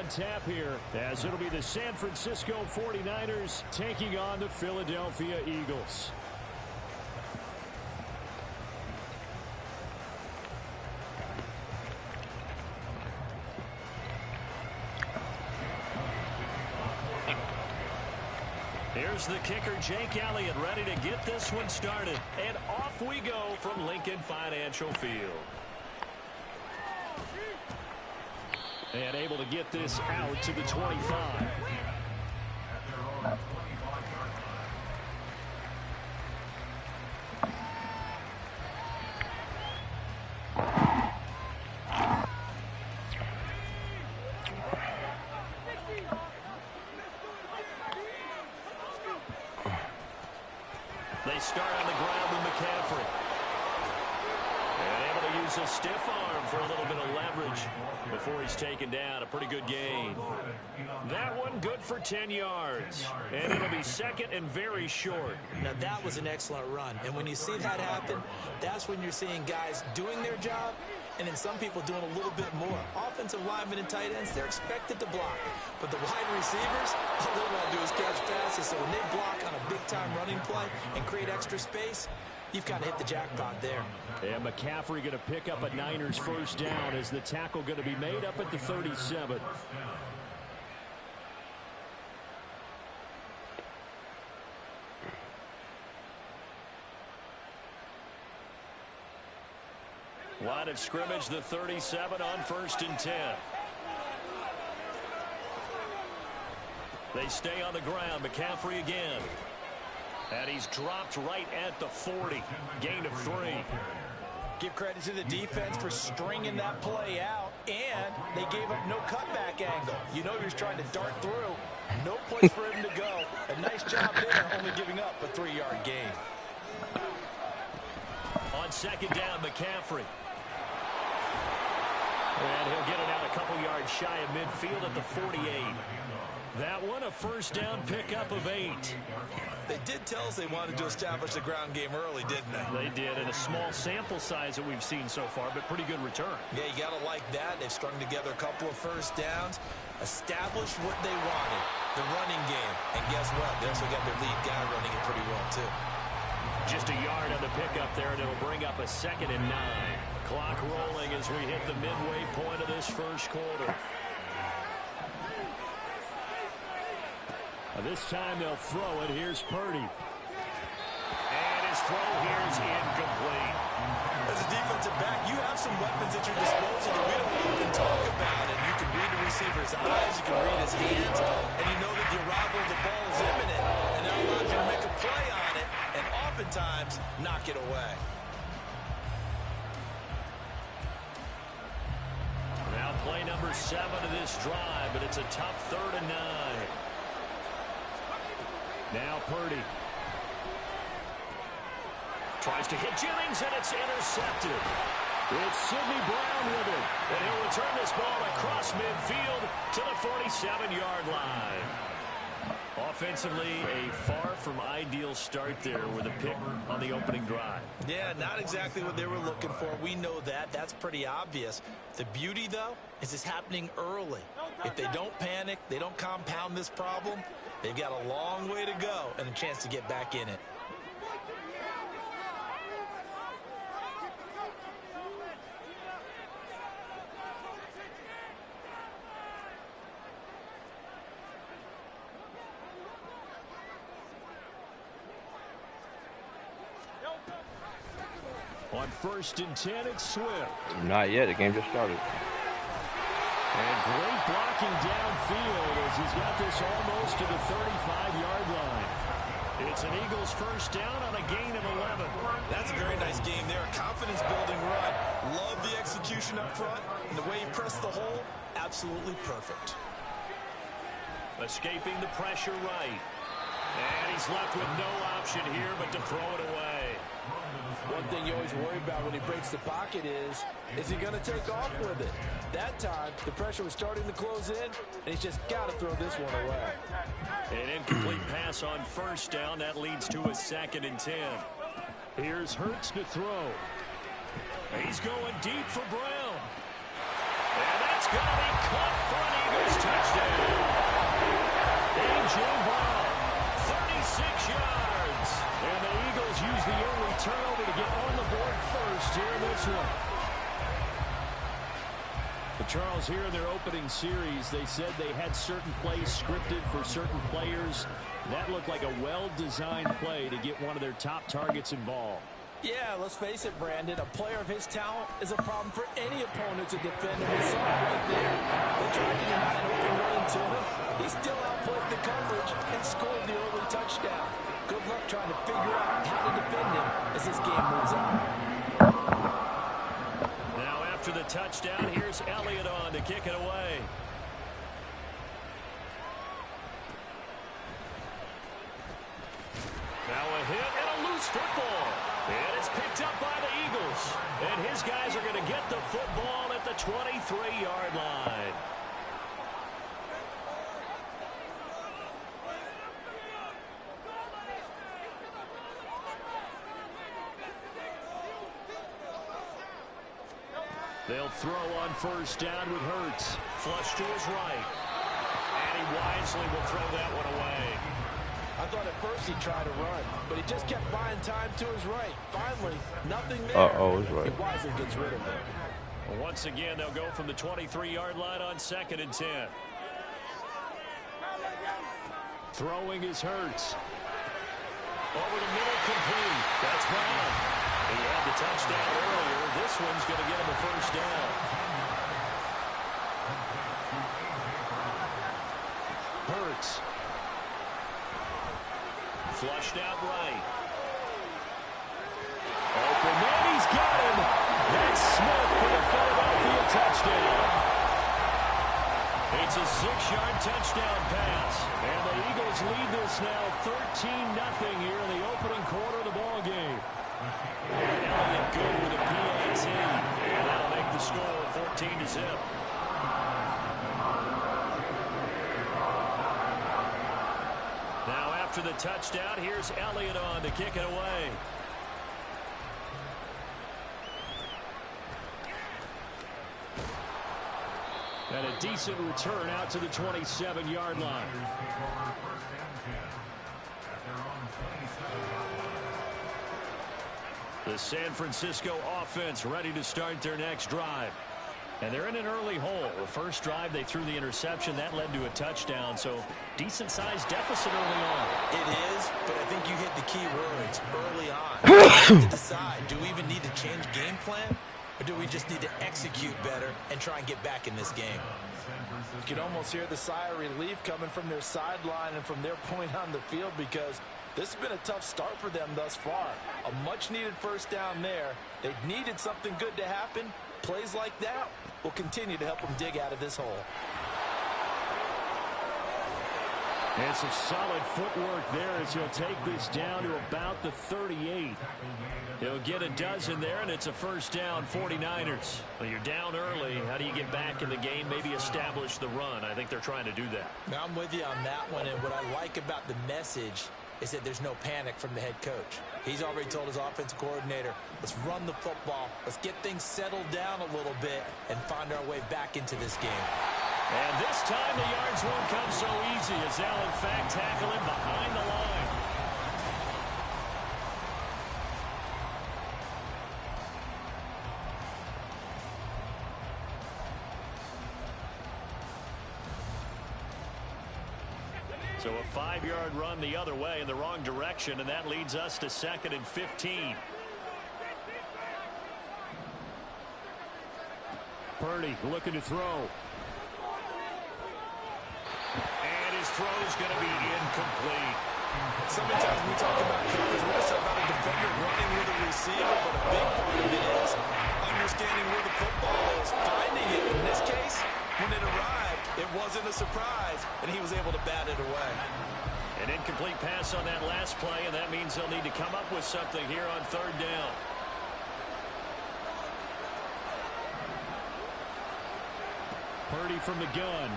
on tap here, as it'll be the San Francisco 49ers taking on the Philadelphia Eagles. Here's the kicker, Jake Elliott, ready to get this one started. And off we go from Lincoln Financial Field. And able to get this out to the 25. They start on the ground with McCaffrey. And able to use a stiff arm for a little bit of leverage before he's taken down. A pretty good gain. That one good for 10 yards. And it'll be second and very short. Now that was an excellent run. And when you see that happen, that's when you're seeing guys doing their job and then some people doing a little bit more. Offensive linemen and tight ends, they're expected to block. But the wide receivers, all they want to do is catch passes. So when they block on a big-time running play and create extra space, you've kind of hit the jackpot there. And McCaffrey going to pick up a Niners first down as the tackle going to be made up at the 37. Line of scrimmage, the 37 on 1st and 10. They stay on the ground. McCaffrey again. And he's dropped right at the 40. Gain of 3. Give credit to the defense for stringing that play out, and they gave up no cutback angle. You know he was trying to dart through. No place for him to go. A nice job there, only giving up a 3-yard gain. On 2nd down, McCaffrey. And he'll get it out a couple yards shy of midfield at the 48. That one, a first down pickup of 8. They did tell us they wanted to establish the ground game early, didn't they? They did, in a small sample size that we've seen so far, but pretty good return. Yeah, you got to like that. They've strung together a couple of first downs, established what they wanted, the running game. And guess what? They also got their lead guy running it pretty well, too. Just a yard on the pickup there, and it'll bring up a 2nd and 9. Clock rolling as we hit the midway point of this first quarter. This time they'll throw it. Here's Purdy. And his throw here is incomplete. As a defensive back, you have some weapons at your disposal that we don't often talk about. And you can read the receiver's eyes, you can read his hands, and you know that the arrival of the ball is imminent. And that allows you to make a play on it and oftentimes knock it away. Now play number 7 of this drive, but it's a tough 3rd and 9. Now Purdy. Tries to hit Jennings, and it's intercepted. It's Sidney Brown with it. And he'll return this ball across midfield to the 47-yard line. Offensively, a far from ideal start there with a pick on the opening drive. Yeah, not exactly what they were looking for. We know that. That's pretty obvious. The beauty, though, is it's happening early. If they don't panic, they don't compound this problem, they've got a long way to go and a chance to get back in it. On 1st and 10, it's Swift. Not yet. The game just started. And great blocking downfield as he's got this almost to the 35-yard line. It's an Eagles first down on a gain of 11. That's a very nice game there. Confidence-building run. Love the execution up front. And the way he pressed the hole, absolutely perfect. Escaping the pressure right. And he's left with no option here but to throw it away. One thing you always worry about when he breaks the pocket is he going to take off with it? That time, the pressure was starting to close in, and he's just got to throw this one away. An incomplete pass on first down. That leads to a 2nd and 10. Here's Hurts to throw. He's going deep for Brown. And that's going to be caught for an Eagles touchdown. here in their opening series, they said they had certain plays scripted for certain players. That looked like a well-designed play to get one of their top targets involved. Yeah, let's face it, Brandon. A player of his talent is a problem for any opponent to defend, and we saw it right there. They tried to deny an open lane to him. He still outplayed the coverage and scored the early touchdown. Good luck trying to figure out how to defend him as this game moves on. Now after the touchdown, here's Elliott on to kick it away. Now a hit and a loose football. And it's picked up by the Eagles. And his guys are going to get the football at the 23-yard line. They'll throw on first down with Hurts. Flush to his right. And he wisely will throw that one away. I thought at first he'd try to run, but he just kept buying time to his right. Finally, nothing there. He's right. He wisely gets rid of it. Well, once again, they'll go from the 23-yard line on 2nd and 10. Throwing is Hurts. Over the middle, complete. That's Brown. He had the touchdown earlier. This one's going to get him a first down. Hurts. Flushed out right. Open man, he's got him. That's Smith for the Philadelphia touchdown. It's a 6-yard touchdown pass. And the Eagles lead this now 13-0 here in the opening quarter of the ball game. Elliott good with a PAT. And that'll make the score 14-0. Now after the touchdown, here's Elliott on to kick it away. And a decent return out to the 27-yard line. The San Francisco offense ready to start their next drive. And they're in an early hole. The first drive, they threw the interception. That led to a touchdown. So decent-sized deficit early on. It is, but I think you hit the key words early on. We have to decide, do we even need to change game plan? Or do we just need to execute better and try and get back in this game? You can almost hear the sigh of relief coming from their sideline and from their point on the field, because this has been a tough start for them thus far. A much-needed first down there. They've needed something good to happen. Plays like that will continue to help them dig out of this hole. And some solid footwork there as he'll take this down to about the 38. He'll get a dozen there, and it's a first down, 49ers. Well, you're down early. How do you get back in the game, maybe establish the run? I think they're trying to do that. Now, I'm with you on that one, and what I like about the message is that there's no panic from the head coach. He's already told his offensive coordinator, let's run the football, let's get things settled down a little bit and find our way back into this game. And this time the yards won't come so easy as they'll in fact tackle him behind the line. So a 5-yard run the other way in the wrong direction, and that leads us to 2nd and 15. Purdy looking to throw. And his throw is going to be incomplete. Sometimes we talk about coverage, we're talking about a defender running with a receiver, but a big part of it is understanding where the football is, finding it. In this case, when it arrived, it wasn't a surprise, and he was able to bat it away. An incomplete pass on that last play, and that means they'll need to come up with something here on 3rd down. Purdy from the gun.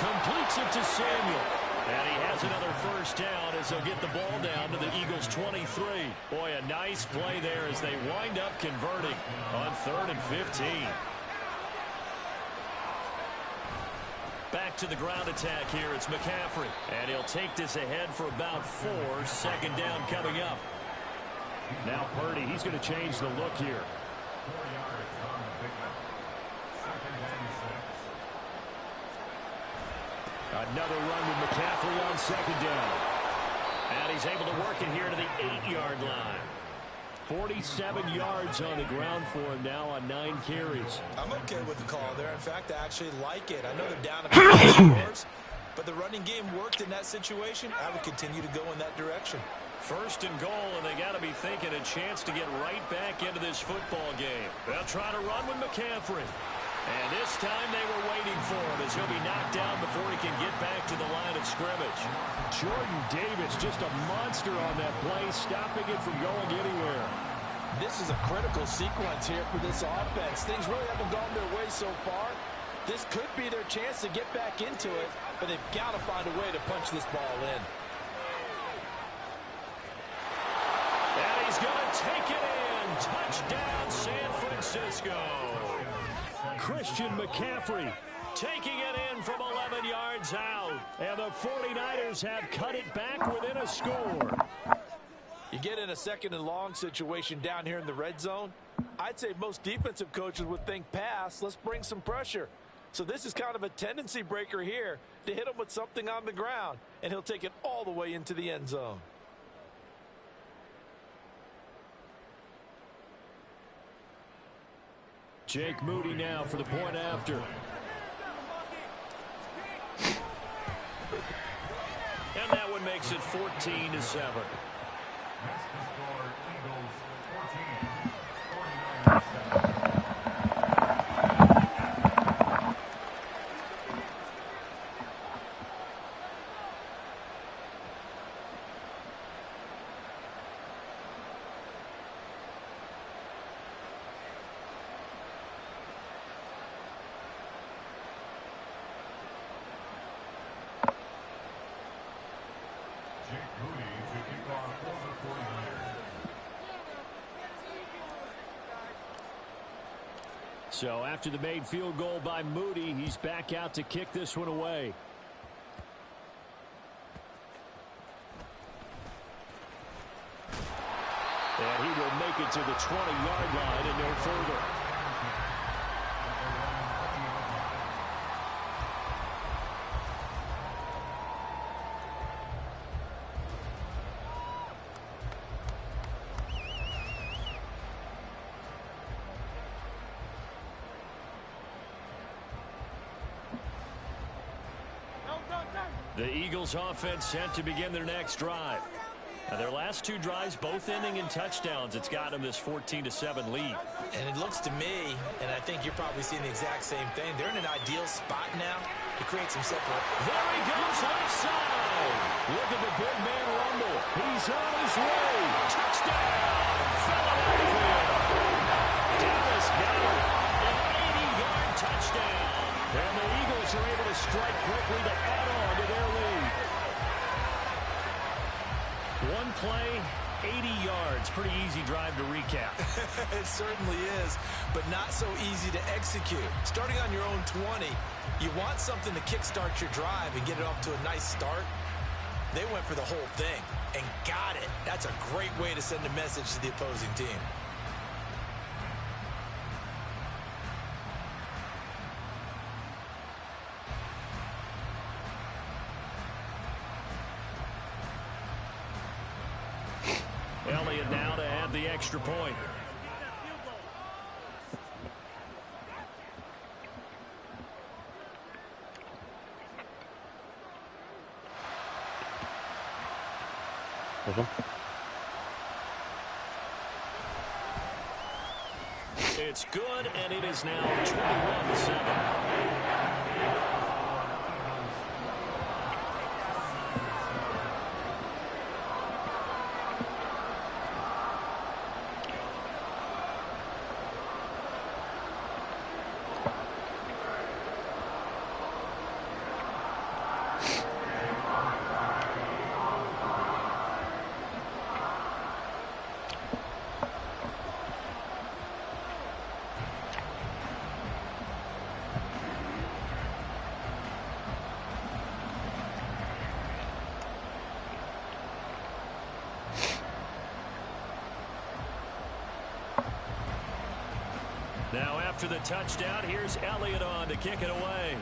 Completes it to Samuel. And he has another first down as they'll get the ball down to the Eagles' 23. Boy, a nice play there as they wind up converting on 3rd and 15. Back to the ground attack here. It's McCaffrey. And he'll take this ahead for about 4. 2nd down coming up. Now Purdy, he's going to change the look here. Another run with McCaffrey on second down. And he's able to work it here to the 8-yard line. 47 yards on the ground for him now on 9 carries. I'm okay with the call there. In fact, I actually like it. I know they're down a few scores, but the running game worked in that situation. I would continue to go in that direction. First and goal, and they got to be thinking a chance to get right back into this football game. They'll try to run with McCaffrey. And this time they were waiting for him as he'll be knocked down before he can get back to the line of scrimmage. Jordan Davis, just a monster on that play, stopping it from going anywhere. This is a critical sequence here for this offense. Things really haven't gone their way so far. This could be their chance to get back into it, but they've got to find a way to punch this ball in. And he's going to take it in. Touchdown, San Francisco. Christian McCaffrey taking it in from 11 yards out. And the 49ers have cut it back within a score. You get in a second and long situation down here in the red zone. I'd say most defensive coaches would think pass. Let's bring some pressure. So this is kind of a tendency breaker here to hit him with something on the ground. And he'll take it all the way into the end zone. Jake Moody now for the point after. And that one makes it 14-7. So after the made field goal by Moody, he's back out to kick this one away. And he will make it to the 20-yard line and no further. The Eagles offense set to begin their next drive. Now their last 2 drives, both ending in touchdowns. It's got them this 14-7 lead. And it looks to me, and I think you're probably seeing the exact same thing, they're in an ideal spot now to create some separation. There he goes left side. Look at the big man rumble. He's on his way. Touchdown, Philadelphia. Dallas got it. An 80-yard touchdown. And the Eagles are able to strike quickly to add on to their lead. One play, 80 yards. Pretty easy drive to recap. It certainly is, but not so easy to execute. Starting on your own 20, you want something to kickstart your drive and get it off to a nice start. They went for the whole thing and got it. That's a great way to send a message to the opposing team. Elliott now to add the extra point. It's good, and it is now 21-7. after the touchdown. Here's Elliott on to kick it away.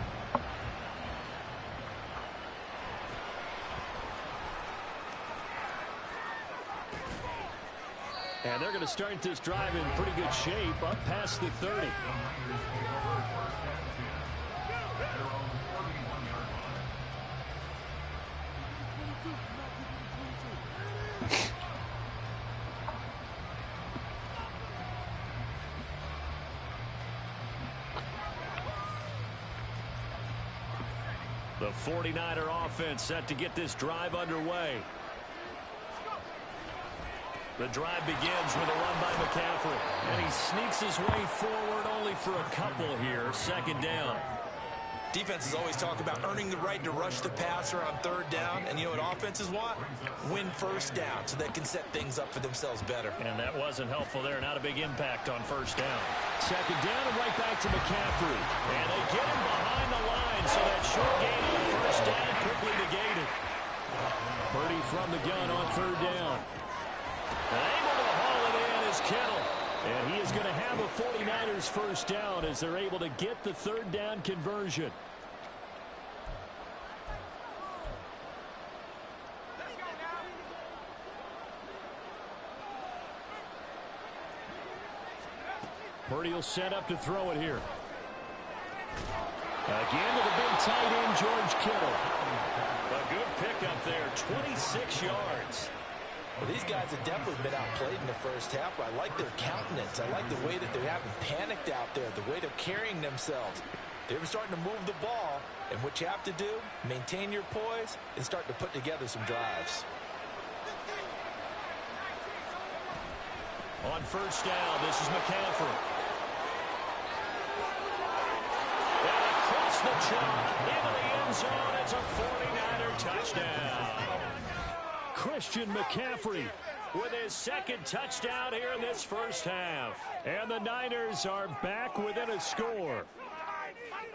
And they're going to start this drive in pretty good shape, up past the 30. The 49er offense set to get this drive underway. The drive begins with a run by McCaffrey. And he sneaks his way forward only for a couple here. Second down. Defenses always talk about earning the right to rush the passer on third down. And you know what offenses want? Win first down so they can set things up for themselves better. And that wasn't helpful there. Not a big impact on first down. Second down and right back to McCaffrey. And they get him behind the line. So that short gain on first down quickly negated. Purdy from the gun on third down. And able to haul it in is Kittle. And he is going to have a 49ers first down as they're able to get the third down conversion. Purdy will set up to throw it here. Again to the big tight end, George Kittle. A good pickup there, 26 yards. Well, these guys have definitely been outplayed in the first half. I like their countenance. I like the way that they haven't panicked out there, the way they're carrying themselves. They're starting to move the ball, and what you have to do, maintain your poise and start to put together some drives. On first down, this is McCaffrey. And across the chalk, into the end zone, it's a 49er touchdown. Christian McCaffrey with his second touchdown here in this first half. And the Niners are back within a score.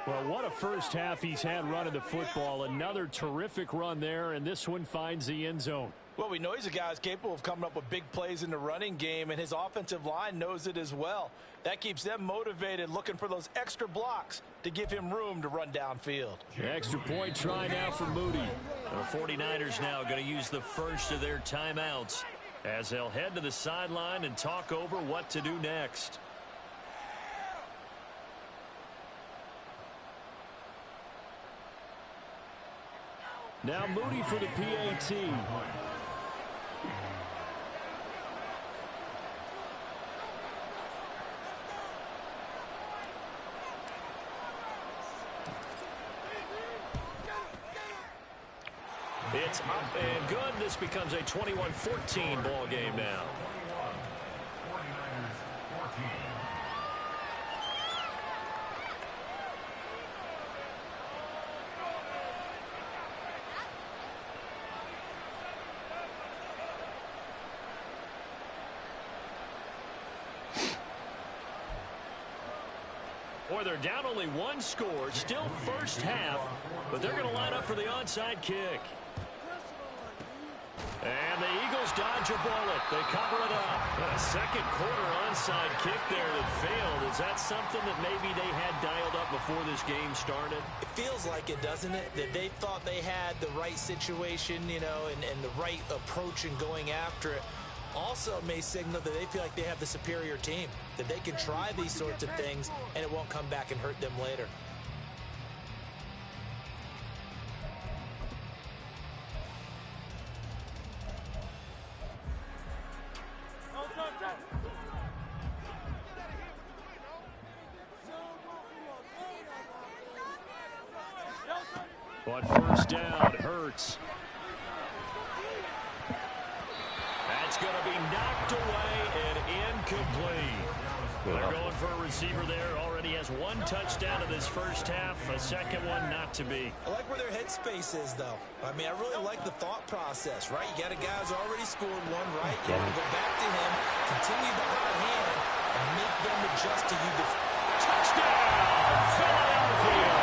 Well, what a first half he's had running the football. Another terrific run there, and this one finds the end zone. Well, we know he's a guy who's capable of coming up with big plays in the running game, and his offensive line knows it as well. That keeps them motivated, looking for those extra blocks to give him room to run downfield. Extra point try now for Moody. The 49ers now going to use the first of their timeouts as they'll head to the sideline and talk over what to do next. Now Moody for the PAT. It's up and good. This becomes a 21-14 ball game now. Boy, they're down only one score, still first half, but they're going to line up for the onside kick. And the Eagles dodge a bullet. They cover it up. A second quarter onside kick there that failed. Is that something that maybe they had dialed up before this game started? It feels like it, doesn't it? That they thought they had the right situation, you know, and the right approach in going after it. Also may signal that they feel like they have the superior team, that they can try these sorts of things and it won't come back and hurt them later. On first down, Hurts. That's going to be knocked away and incomplete. They're going for a receiver there. Already has one touchdown in this first half. A second one not to be. I like where their headspace is, though. I mean, I really like the thought process, right? You got a guy who's already scored one, right? You want to go back to him, continue the hot hand, and make them adjust to you. Touchdown, Philadelphia!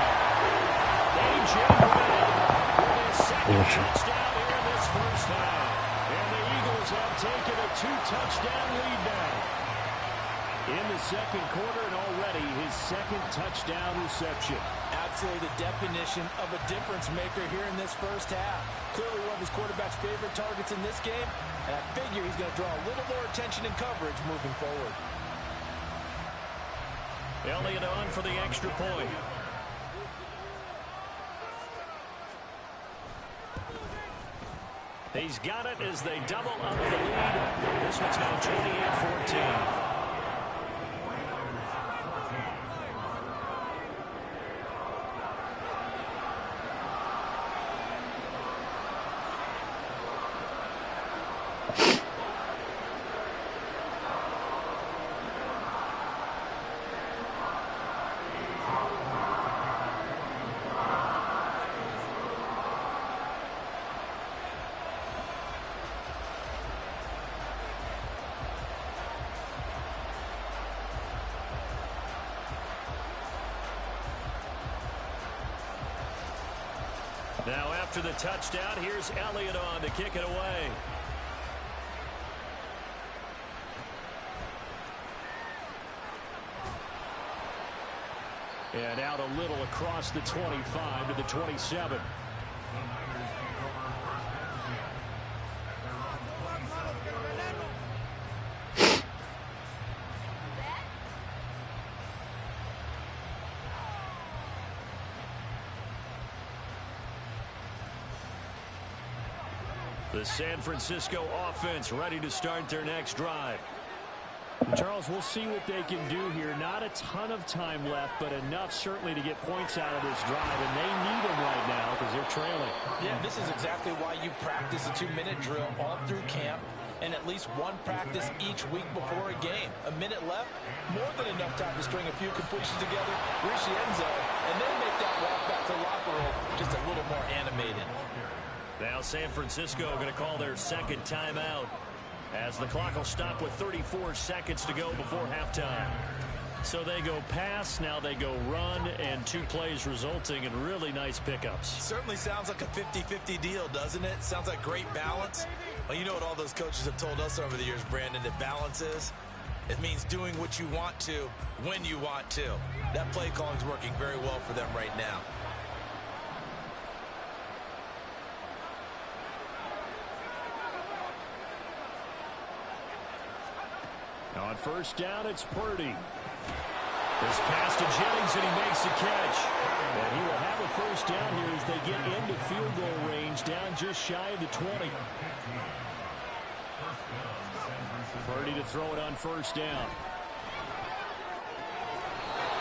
A.J. Brown with his second touchdown here in this first half. And the Eagles have taken a two-touchdown lead now. In the second quarter, and already his second touchdown reception. Absolutely the definition of a difference maker here in this first half. Clearly one of his quarterback's favorite targets in this game, and I figure he's going to draw a little more attention and coverage moving forward. Elliott on for the extra point. He's got it as they double up the lead. This one's now 28-14. Now after the touchdown, here's Elliott on to kick it away. And out a little across the 25 to the 27. The San Francisco offense ready to start their next drive. Charles, we'll see what they can do here. Not a ton of time left, but enough certainly to get points out of this drive, and they need them right now because they're trailing. Yeah, this is exactly why you practice a 2-minute drill all through camp and at least one practice each week before a game. A minute left, more than enough time to string a few completions together, reach the end zone, and then make that walk back to the locker room just a little more animated. Now San Francisco going to call their second timeout as the clock will stop with 34 seconds to go before halftime. So they go pass, now they go run, and 2 plays resulting in really nice pickups. Certainly sounds like a 50-50 deal, doesn't it? Sounds like great balance. Well, you know what all those coaches have told us over the years, Brandon, that balance is? It means doing what you want to, when you want to. That play calling is working very well for them right now. On first down, it's Purdy. This pass to Jennings, and he makes the catch. And he will have a first down here as they get into field goal range, down just shy of the 20. Purdy to throw it on first down.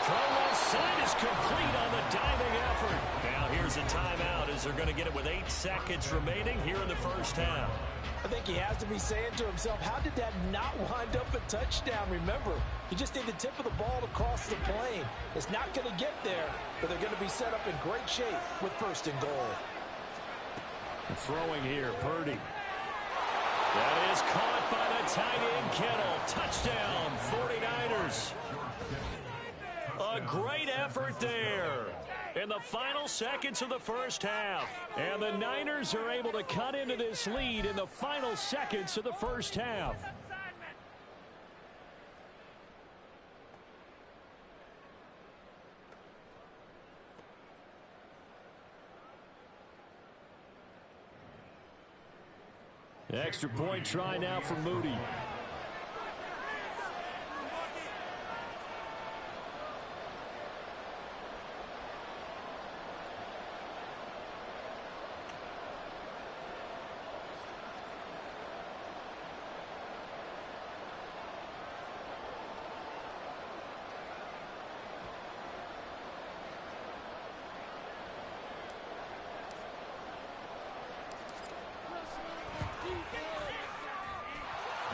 Throw left side is complete on the diving effort. Now here's a timeout as they're going to get it with 8 seconds remaining here in the first half. I think he has to be saying to himself, how did that not wind up a touchdown? Remember, you just need the tip of the ball to cross the plane. It's not going to get there, but they're going to be set up in great shape with first and goal. Throwing here, Purdy. That is caught by the tight end, Kittle. Touchdown, 49ers. A great effort there in the final seconds of the first half. And the Niners are able to cut into this lead in the final seconds of the first half. Extra point try now for Moody.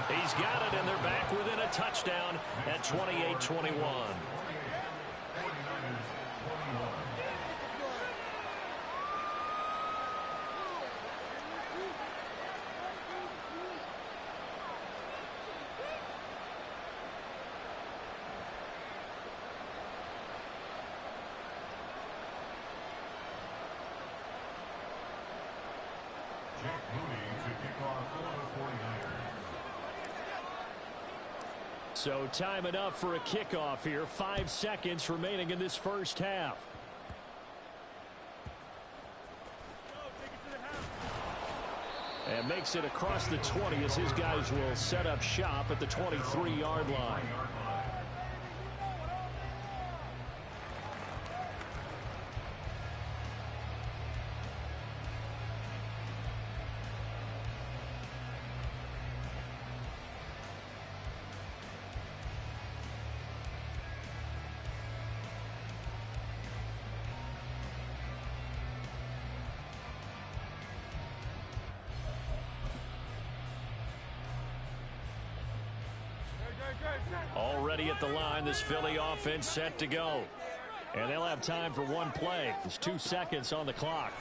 He's got it, and they're back within a touchdown at 28-21. So time enough for a kickoff here. 5 seconds remaining in this first half. And makes it across the 20 as his guys will set up shop at the 23-yard line. Already at the line, this Philly offense set to go. And they'll have time for one play. There's 2 seconds on the clock.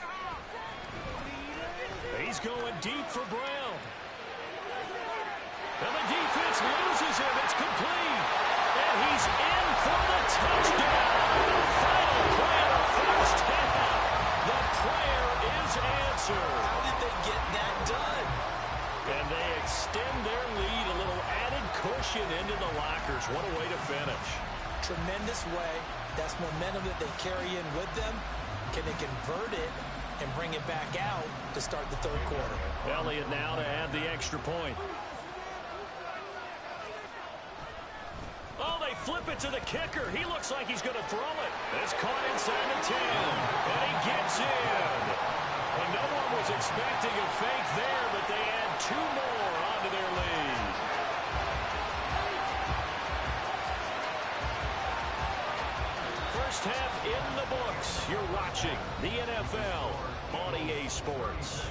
He's going deep for Brown. And the defense loses him. It's complete. And he's in for the touchdown. The final play of the first half. The prayer is answered. How did they get that done? And they extend their lead, a little added cushion into the lockers. What a way to finish. Tremendous way. That's momentum that they carry in with them. Can they convert it and bring it back out to start the third quarter? Elliott now to add the extra point. Oh, they flip it to the kicker. He looks like he's going to throw it. It's caught inside the 10. And he gets in. And no one was expecting a fake there, but they add 2 more onto their lead. First half in the books. You're watching the NFL on EA Sports.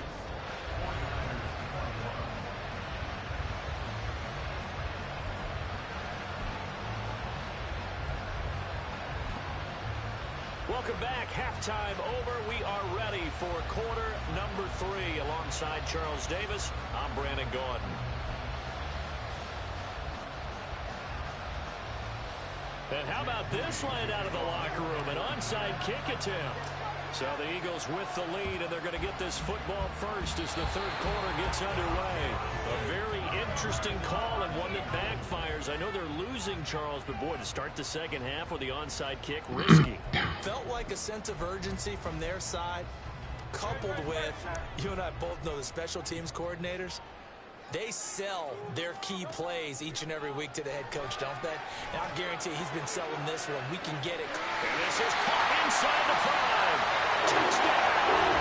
Welcome back. Halftime over. We are ready for quarter number 3. Alongside Charles Davis, I'm Brandon Gordon. And how about this line out of the locker room? An onside kick attempt. So the Eagles with the lead, and they're going to get this football first as the third quarter gets underway. A very interesting call and one that backfires. I know they're losing, Charles, but boy, to start the second half with the onside kick, risky. Felt like a sense of urgency from their side, coupled with, you and I both know the special teams coordinators, they sell their key plays each and every week to the head coach, don't they? And I guarantee he's been selling this one. We can get it. And this is caught inside the 5.